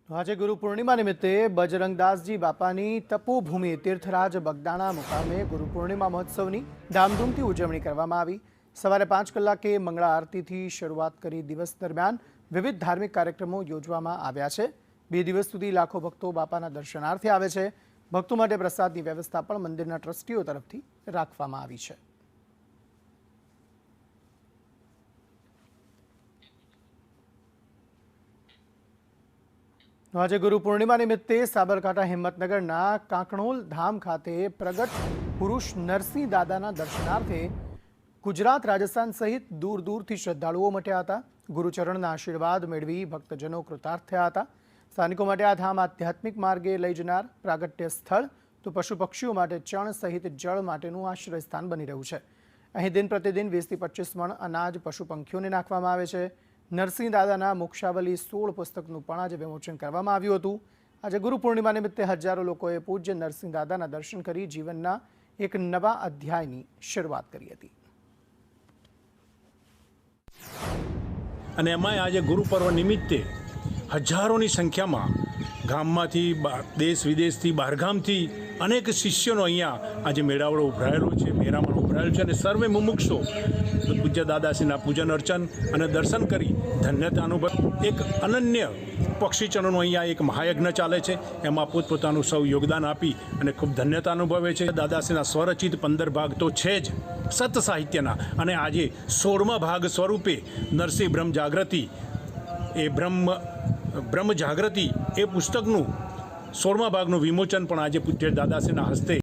આજે ગુરુ પૂર્ણિમા નિમિત્તે બજરંગદાસજી બાપાની તપોભૂમિ તીર્થરાજ બગદાણા મુકામે ગુરુ પૂર્ણિમા મહોત્સવની ધામધૂમથી ઉજવણી કરવામાં આવી। સવારે 5 કલાકે મંગળા આરતીથી શરૂઆત કરી દિવસ દરમિયાન વિવિધ ધાર્મિક કાર્યક્રમો યોજવામાં આવ્યા છે। 2 દિવસ સુધી લાખો ભક્તો બાપાના દર્શનાર્થે આવે છે। ભક્તો માટે પ્રસાદની વ્યવસ્થા પણ મંદિરના ટ્રસ્ટીઓ તરફથી રાખવામાં આવી છે। આજે ગુરુ પૂર્ણિમા નિમિત્તે સાબરકાંઠા હિંમતનગરના કાંકણોલ ધામ ખાતે પ્રગટ પુરુષ નરસિંહ દાદાના દર્શનાર્થે ગુજરાત રાજસ્થાન સહિત દૂર દૂરથી શ્રદ્ધાળુઓ મટ્યા હતા। ગુરુચરણના આશીર્વાદ મેળવી ભક્તજનો કૃતાર્થ થયા હતા। સ્થાનિકો માટે આ ધામ આધ્યાત્મિક માર્ગે લઈ જનાર પ્રાગટ્ય સ્થળ તો પશુ પક્ષીઓ માટે ચણ સહિત જળ માટેનું આશ્રય સ્થાન બની રહ્યું છે। અહીં દિન પ્રતિદિન 20 થી 25 મણ અનાજ પશુ પંખીઓને નાખવામાં આવે છે। નરસિંહ દાદાના મોક્ષાવલી 16 પુસ્તકનું પણ આજે વિમોચન કરવામાં આવ્યું હતું। આજે ગુરુ પૂર્ણિમા નિમિત્તે હજારો લોકોએ પૂજ્ય નરસિંહ દાદાના દર્શન કરી જીવનના એક નવા અધ્યાયની શરૂઆત કરી હતી। અને એમાં આજે ગુરુ પર્વ નિમિત્તે હજારોની સંખ્યામાં ગામમાંથી દેશ વિદેશથી બહારગામથી અનેક શિષ્યોનો અહીંયા આજે મેળાવડો ઉભરાયેલો છે, મેરામણ ઉભરાયેલો છે અને સર્વે મુમુક્ષો પૂજ્ય દાદાશ્રીના પૂજન અર્ચન અને દર્શન કરી ધન્યતા અનુભવ એક અનન્ય પક્ષીચરણનો અહીંયા એક મહાયજ્ઞ ચાલે છે। એમાં પોતપોતાનું સૌ યોગદાન આપી અને ખૂબ ધન્યતા અનુભવે છે। દાદાશ્રીના સ્વરચિત 15 ભાગ તો છે જ સત સાહિત્યના, અને આજે 16મા ભાગ સ્વરૂપે નરસિંહ બ્રહ્મ જાગૃતિ એ બ્રહ્મ જાગૃતિ એ પુસ્તકનું 16મા ભાગનું વિમોચન પણ આજે પૂજ્ય દાદાશ્રીના હસ્તે